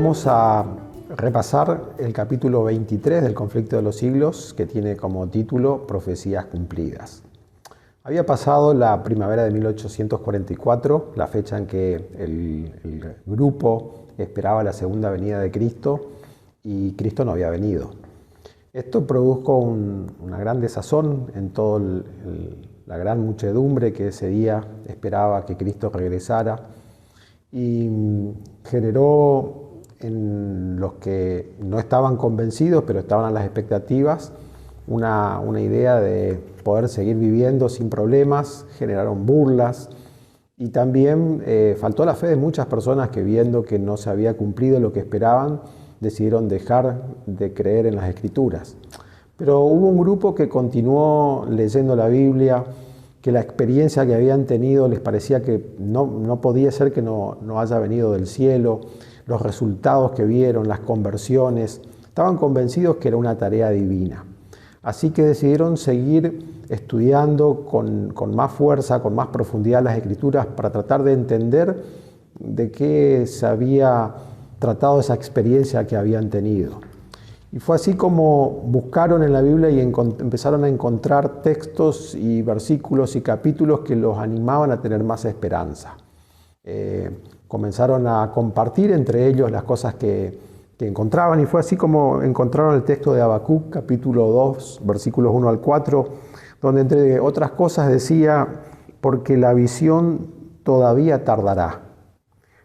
vamos a repasar el capítulo 23 del Conflicto de los Siglos, que tiene como título Profecías cumplidas. Había pasado la primavera de 1844, la fecha en que el grupo esperaba la segunda venida de Cristo, y Cristo no había venido. Esto produjo una gran desazón en toda la gran muchedumbre que ese día esperaba que Cristo regresara, y generó en los que no estaban convencidos, pero estaban a las expectativas, una idea de poder seguir viviendo sin problemas. Generaron burlas y también faltó la fe de muchas personas que, viendo que no se había cumplido lo que esperaban, decidieron dejar de creer en las Escrituras. Pero hubo un grupo que continuó leyendo la Biblia, que la experiencia que habían tenido les parecía que no podía ser que no haya venido del cielo. Los resultados que vieron, las conversiones, estaban convencidos que era una tarea divina. Así que decidieron seguir estudiando con más fuerza, con más profundidad las Escrituras, para tratar de entender de qué se había tratado esa experiencia que habían tenido. Y fue así como buscaron en la Biblia y empezaron a encontrar textos y versículos y capítulos que los animaban a tener más esperanza. Comenzaron a compartir entre ellos las cosas que encontraban, y fue así como encontraron el texto de Habacuc, capítulo 2, versículos 1 al 4, donde entre otras cosas decía: porque la visión todavía tardará,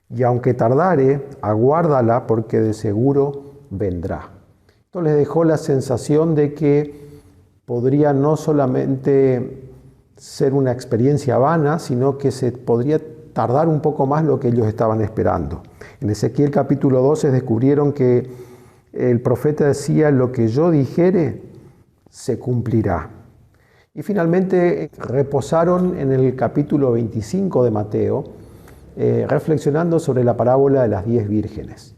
y aunque tardare, aguárdala, porque de seguro vendrá. Esto les dejó la sensación de que podría no solamente ser una experiencia vana, sino que se podría tardar un poco más lo que ellos estaban esperando. En Ezequiel capítulo 12 descubrieron que el profeta decía: lo que yo dijere se cumplirá. Y finalmente reposaron en el capítulo 25 de Mateo, reflexionando sobre la parábola de las 10 vírgenes.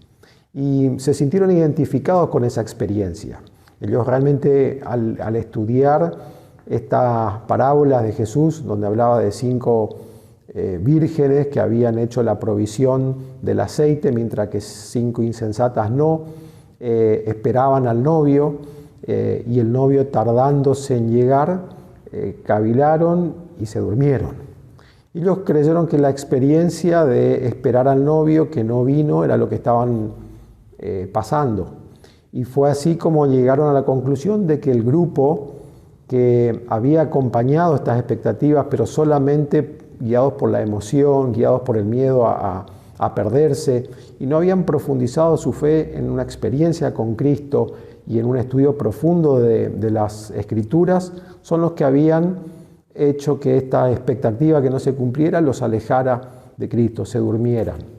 Y se sintieron identificados con esa experiencia. Ellos realmente, al estudiar estas parábolas de Jesús, donde hablaba de 5 vírgenes que habían hecho la provisión del aceite, mientras que 5 insensatas no, esperaban al novio, y el novio, tardándose en llegar, cavilaron y se durmieron. Ellos creyeron que la experiencia de esperar al novio que no vino era lo que estaban pasando. Y fue así como llegaron a la conclusión de que el grupo que había acompañado estas expectativas, pero solamente guiados por la emoción, guiados por el miedo a perderse, y no habían profundizado su fe en una experiencia con Cristo y en un estudio profundo de las Escrituras, son los que habían hecho que esta expectativa que no se cumpliera los alejara de Cristo, se durmieran.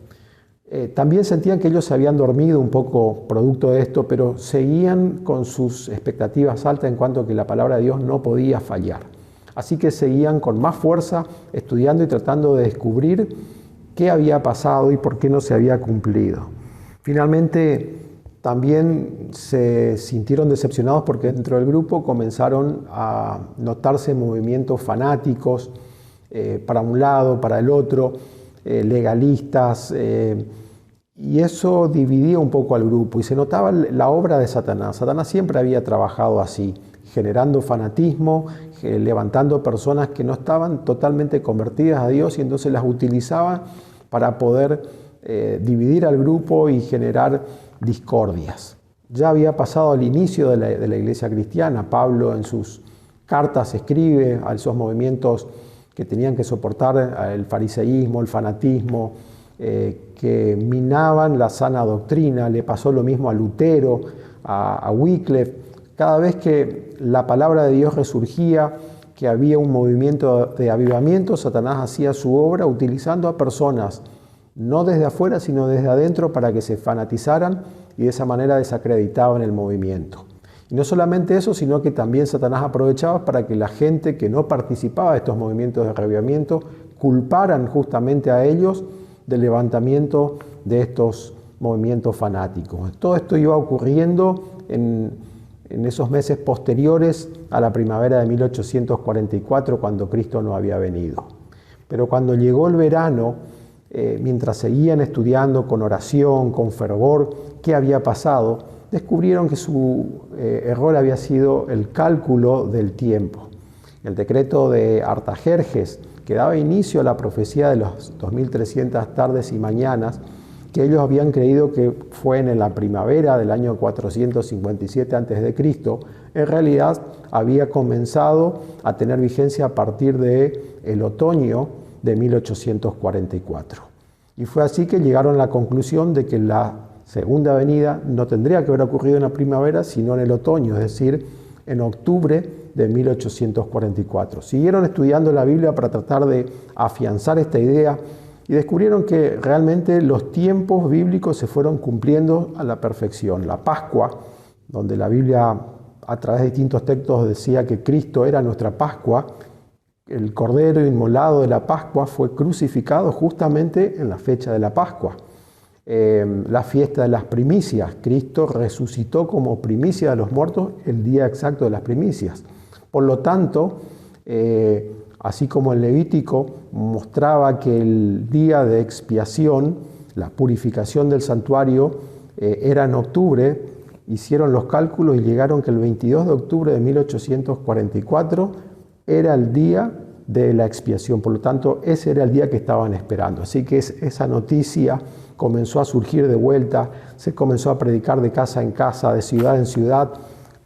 También sentían que ellos se habían dormido un poco producto de esto, pero seguían con sus expectativas altas en cuanto a que la palabra de Dios no podía fallar. Así que seguían con más fuerza estudiando y tratando de descubrir qué había pasado y por qué no se había cumplido. Finalmente también se sintieron decepcionados porque dentro del grupo comenzaron a notarse movimientos fanáticos, para un lado, para el otro, legalistas, y eso dividía un poco al grupo y se notaba la obra de Satanás. Satanás siempre había trabajado así, generando fanatismo, levantando personas que no estaban totalmente convertidas a Dios, y entonces las utilizaba para poder dividir al grupo y generar discordias. Ya había pasado al inicio de la iglesia cristiana. Pablo en sus cartas escribe a esos movimientos que tenían que soportar el fariseísmo, el fanatismo, que minaban la sana doctrina. Le pasó lo mismo a Lutero, a Wycliffe. Cada vez que la palabra de Dios resurgía, que había un movimiento de avivamiento, Satanás hacía su obra utilizando a personas, no desde afuera, sino desde adentro, para que se fanatizaran y de esa manera desacreditaban el movimiento. Y no solamente eso, sino que también Satanás aprovechaba para que la gente que no participaba de estos movimientos de avivamiento culparan justamente a ellos del levantamiento de estos movimientos fanáticos. Todo esto iba ocurriendo en esos meses posteriores a la primavera de 1844, cuando Cristo no había venido. Pero cuando llegó el verano, mientras seguían estudiando con oración, con fervor, qué había pasado, descubrieron que su error había sido el cálculo del tiempo. El decreto de Artajerjes, que daba inicio a la profecía de los 2300 tardes y mañanas, que ellos habían creído que fue en la primavera del año 457 a.C., en realidad había comenzado a tener vigencia a partir del otoño de 1844. Y fue así que llegaron a la conclusión de que la segunda venida no tendría que haber ocurrido en la primavera, sino en el otoño, es decir, en octubre de 1844. Siguieron estudiando la Biblia para tratar de afianzar esta idea y descubrieron que realmente los tiempos bíblicos se fueron cumpliendo a la perfección. La Pascua, donde la Biblia a través de distintos textos decía que Cristo era nuestra Pascua, el Cordero inmolado de la Pascua fue crucificado justamente en la fecha de la Pascua. La fiesta de las primicias, Cristo resucitó como primicia de los muertos el día exacto de las primicias. Por lo tanto, así como el Levítico mostraba que el día de expiación, la purificación del santuario, era en octubre, hicieron los cálculos y llegaron que el 22 de octubre de 1844 era el día de la expiación. Por lo tanto, ese era el día que estaban esperando. Así que esa noticia comenzó a surgir de vuelta, se comenzó a predicar de casa en casa, de ciudad en ciudad.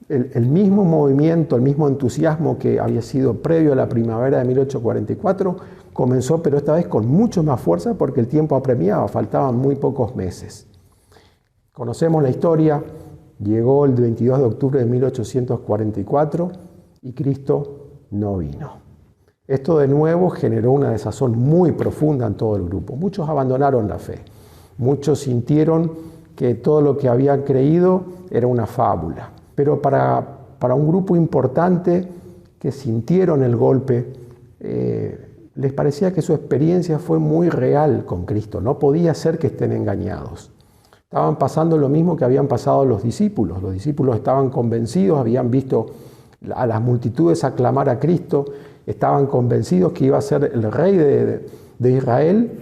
El mismo movimiento, el mismo entusiasmo que había sido previo a la primavera de 1844, comenzó, pero esta vez con mucho más fuerza porque el tiempo apremiaba, faltaban muy pocos meses. Conocemos la historia, llegó el 22 de octubre de 1844 y Cristo no vino. Esto de nuevo generó una desazón muy profunda en todo el grupo. Muchos abandonaron la fe, muchos sintieron que todo lo que habían creído era una fábula. Pero para un grupo importante que sintieron el golpe, les parecía que su experiencia fue muy real con Cristo. No podía ser que estén engañados. Estaban pasando lo mismo que habían pasado los discípulos. Los discípulos estaban convencidos, habían visto a las multitudes aclamar a Cristo, estaban convencidos que iba a ser el rey de Israel,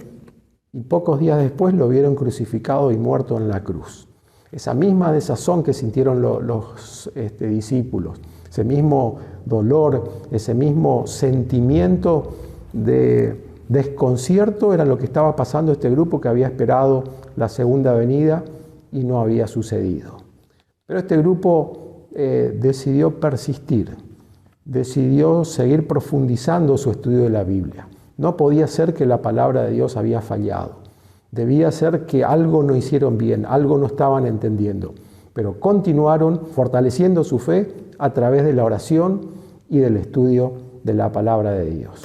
y pocos días después lo vieron crucificado y muerto en la cruz. Esa misma desazón que sintieron los discípulos, ese mismo dolor, ese mismo sentimiento de desconcierto era lo que estaba pasando a este grupo que había esperado la segunda venida y no había sucedido. Pero este grupo decidió persistir, decidió seguir profundizando su estudio de la Biblia. No podía ser que la palabra de Dios había fallado. Debía ser que algo no hicieron bien, algo no estaban entendiendo. Pero continuaron fortaleciendo su fe a través de la oración y del estudio de la palabra de Dios.